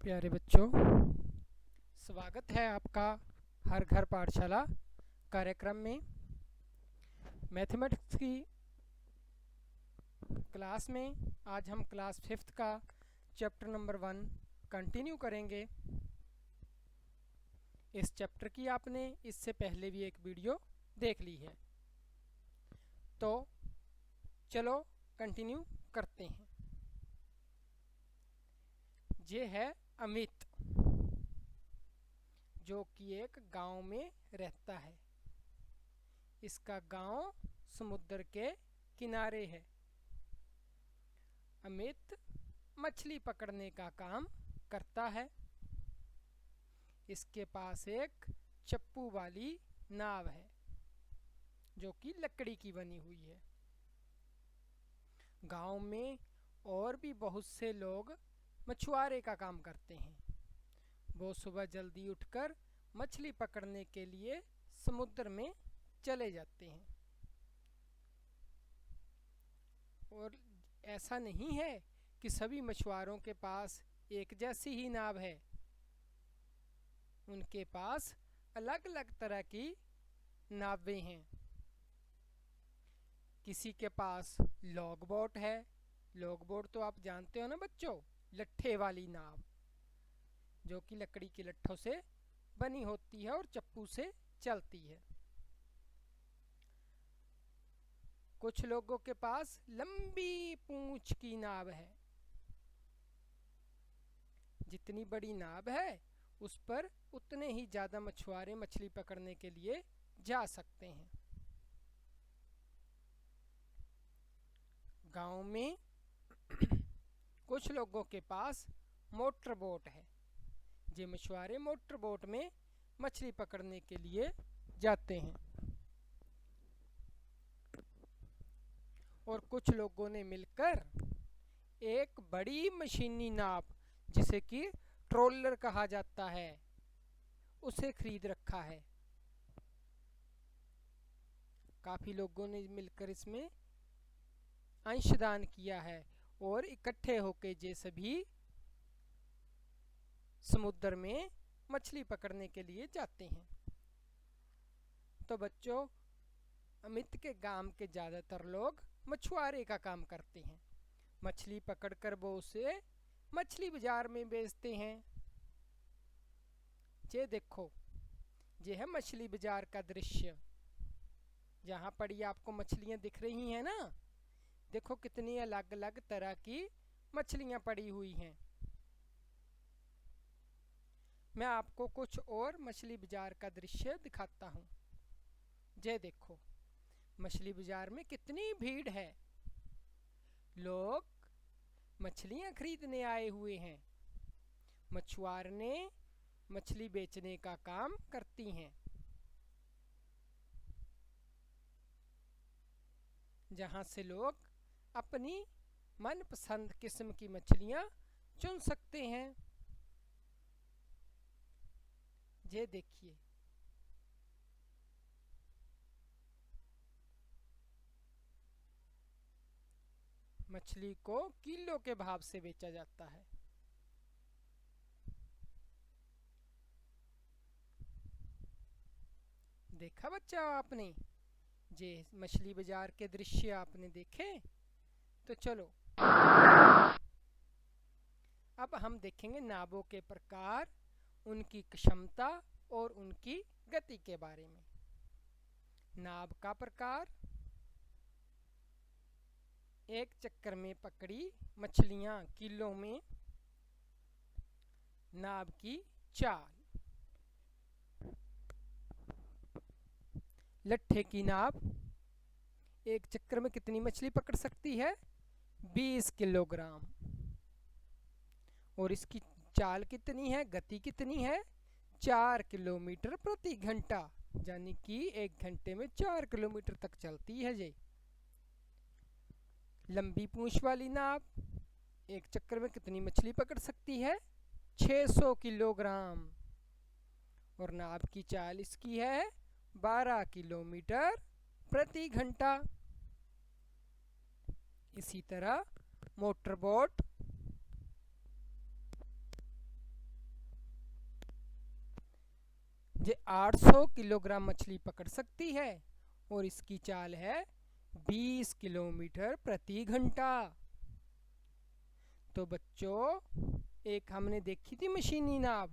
प्यारे बच्चों, स्वागत है आपका हर घर पाठशाला कार्यक्रम में। मैथमेटिक्स की क्लास में आज हम क्लास 5th का चैप्टर नंबर 1 कंटिन्यू करेंगे। इस चैप्टर की आपने इससे पहले भी एक वीडियो देख ली है, तो चलो कंटिन्यू करते हैं। ये है अमित, जो कि एक गांव में रहता है। इसका गांव समुद्र के किनारे है। अमित मछली पकड़ने का काम करता है। इसके पास एक चप्पू वाली नाव है, जो कि लकड़ी की बनी हुई है। गांव में और भी बहुत से लोग मछुआरे का काम करते हैं। वो सुबह जल्दी उठकर मछली पकड़ने के लिए समुद्र में चले जाते हैं। और ऐसा नहीं है कि सभी मछुआरों के पास एक जैसी ही नाव है। उनके पास अलग अलग तरह की नावें हैं। किसी के पास लॉग बोट है। लॉग बोट तो आप जानते हो ना बच्चों, लट्ठे वाली नाव, जो कि लकड़ी के लट्ठों से बनी होती है और चप्पू से चलती है। कुछ लोगों के पास लंबी पूंछ की नाव है। जितनी बड़ी नाव है उस पर उतने ही ज़्यादा मछुआरे मछली पकड़ने के लिए जा सकते हैं। गांव में कुछ लोगों के पास मोटर बोट है। ये मछुआरे मोटर बोट में मछली पकड़ने के लिए जाते हैं। और कुछ लोगों ने मिलकर एक बड़ी मशीनी नाव, जिसे कि ट्रोलर कहा जाता है, उसे खरीद रखा है। काफी लोगों ने मिलकर इसमें अंशदान किया है और इकट्ठे होकर ये सभी समुद्र में मछली पकड़ने के लिए जाते हैं। तो बच्चों, अमित के गांव के ज़्यादातर लोग मछुआरे का काम करते हैं। मछली पकड़कर वो उसे मछली बाजार में बेचते हैं। ये देखो, ये है मछली बाजार का दृश्य। यहाँ पर ये आपको मछलियाँ दिख रही हैं ना। देखो कितनी अलग अलग तरह की मछलियाँ पड़ी हुई हैं। मैं आपको कुछ और मछली बाजार का दृश्य दिखाता हूँ। ये देखो, मछली बाजार में कितनी भीड़ है। लोग मछलियाँ खरीदने आए हुए हैं। मछुआरने मछली बेचने का काम करती हैं। जहाँ से लोग अपनी मनपसंद किस्म की मछलियाँ चुन सकते हैं। ये देखिए, मछली को किलो के भाव से बेचा जाता है। देखा बच्चा आपने, ये मछली बाजार के दृश्य आपने देखे। तो चलो अब हम देखेंगे नावों के प्रकार, उनकी क्षमता और उनकी गति के बारे में। नाव का प्रकार: एक चक्कर में पकड़ी मछलियां किलो में। नाव की चाल: लट्ठे की नाव एक चक्कर में कितनी मछली पकड़ सकती है? 20 किलोग्राम। और इसकी चाल कितनी है, गति कितनी है? 4 किलोमीटर प्रति घंटा, यानी कि 1 घंटे में 4 किलोमीटर तक चलती है ये। लंबी पूंछ वाली नाव एक चक्कर में कितनी मछली पकड़ सकती है? 600 किलोग्राम। और नाव की चाल इसकी है 12 किलोमीटर प्रति घंटा। इसी तरह मोटर बोट ये 800 किलोग्राम मछली पकड़ सकती है और इसकी चाल है 20 किलोमीटर प्रति घंटा। तो बच्चों, एक हमने देखी थी मशीनी नाव,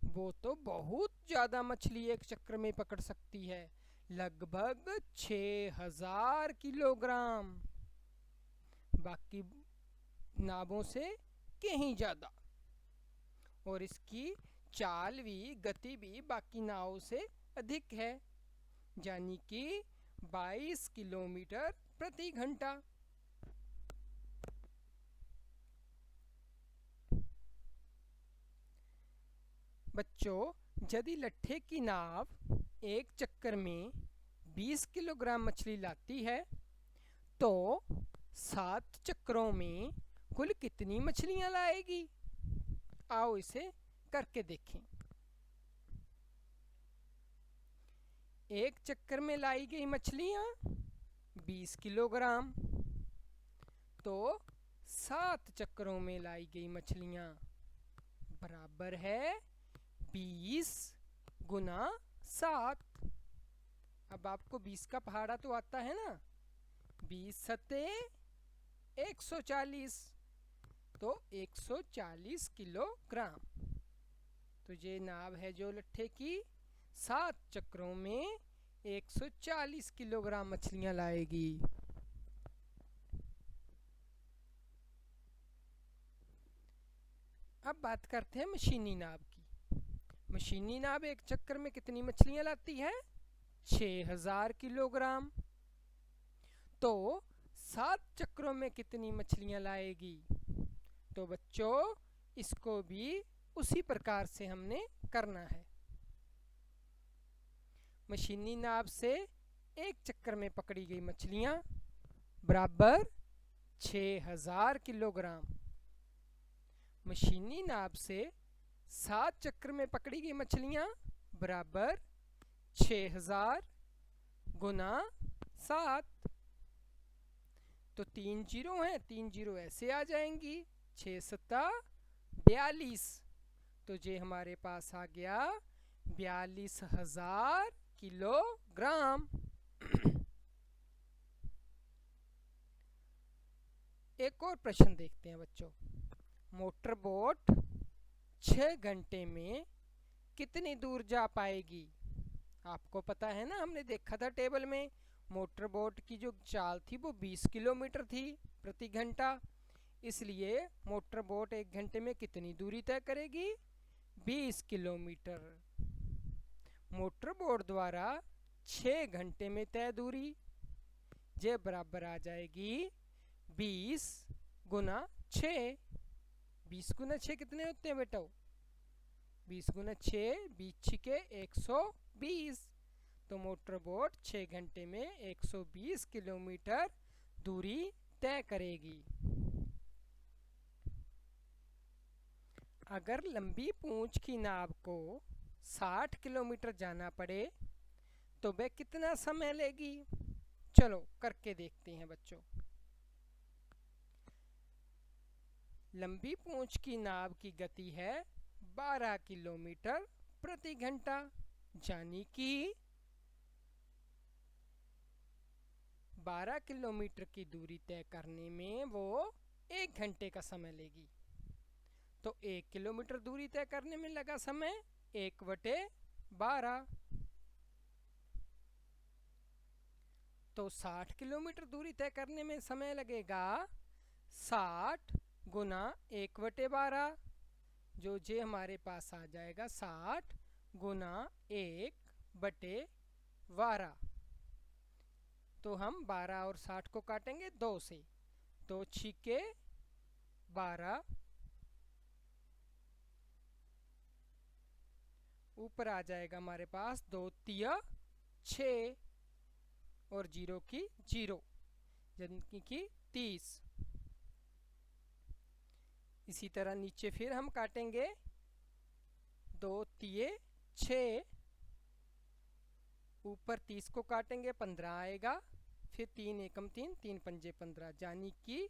वो तो बहुत ज़्यादा मछली एक चक्कर में पकड़ सकती है, लगभग 6000 किलोग्राम, बाकी नावों से कहीं ज़्यादा। और इसकी चाल भी, गति भी बाकी नावों से अधिक है, यानी कि 22 किलोमीटर प्रति घंटा। बच्चों, यदि लट्ठे की नाव एक चक्कर में 20 किलोग्राम मछली लाती है तो 7 चक्रों में कुल कितनी मछलियां लाएगी? आओ इसे करके देखें। एक चक्कर में लाई गई मछलियां 20 किलोग्राम, तो 7 चक्रों में लाई गई मछलियां बराबर है 20 गुना 7। अब आपको 20 का पहाड़ा तो आता है ना, 20 सते 140, तो 140 किलोग्राम। तो ये नाव है जो लट्ठे की 7 चक्रों में 140 किलोग्राम मछलियां लाएगी। अब बात करते हैं मशीनी नाव की। मशीनी नाव एक चक्कर में कितनी मछलियां लाती है? 6000 किलोग्राम। तो 7 चक्रों में कितनी मछलियां लाएगी? तो बच्चों, इसको भी उसी प्रकार से हमने करना है। मशीनी नाव से एक चक्कर में पकड़ी गई मछलियां बराबर 6000 किलोग्राम। मशीनी नाव से 7 चक्कर में पकड़ी गई मछलियां बराबर 6000 गुना 7। तो 3 जीरो हैं, 3 जीरो ऐसे आ जाएंगी, 6 सत्ता 42। तो ये हमारे पास आ गया 42,000 किलोग्राम। एक और प्रश्न देखते हैं बच्चों। मोटर बोट 6 घंटे में कितनी दूर जा पाएगी? आपको पता है ना, हमने देखा था टेबल में, मोटर बोट की जो चाल थी वो 20 किलोमीटर थी प्रति घंटा। इसलिए मोटर बोट 1 घंटे में कितनी दूरी तय करेगी? 20 किलोमीटर। मोटर बोट द्वारा 6 घंटे में तय दूरी ये बराबर आ जाएगी 20 गुना 6। 20 गुना 6 कितने होते हैं बेटा? 20 गुना 6, 20 छिके 120। तो मोटर बोट 6 घंटे में 120 किलोमीटर दूरी तय करेगी। अगर लंबी पूंछ की नाव को 60 किलोमीटर जाना पड़े तो वह कितना समय लेगी? चलो करके देखते हैं बच्चों। लंबी पूंछ की नाव की गति है 12 किलोमीटर प्रति घंटा, यानी कि 12 किलोमीटर की दूरी तय करने में वो 1 घंटे का समय लेगी। तो 1 किलोमीटर दूरी तय करने में लगा समय 1/12। तो 60 किलोमीटर दूरी तय करने में समय लगेगा 60 गुना 1/12, जो जे हमारे पास आ जाएगा 60 गुना 1/12। तो हम 12 और 60 को काटेंगे 2 से, 2 छिके 12, ऊपर आ जाएगा हमारे पास 2 तिया 6 और 0 की 0, यानी कि 30। इसी तरह नीचे फिर हम काटेंगे 2 तिये 6, ऊपर 30 को काटेंगे 15 आएगा, फिर 3 एकम 3, 3 पंजे 15, यानी कि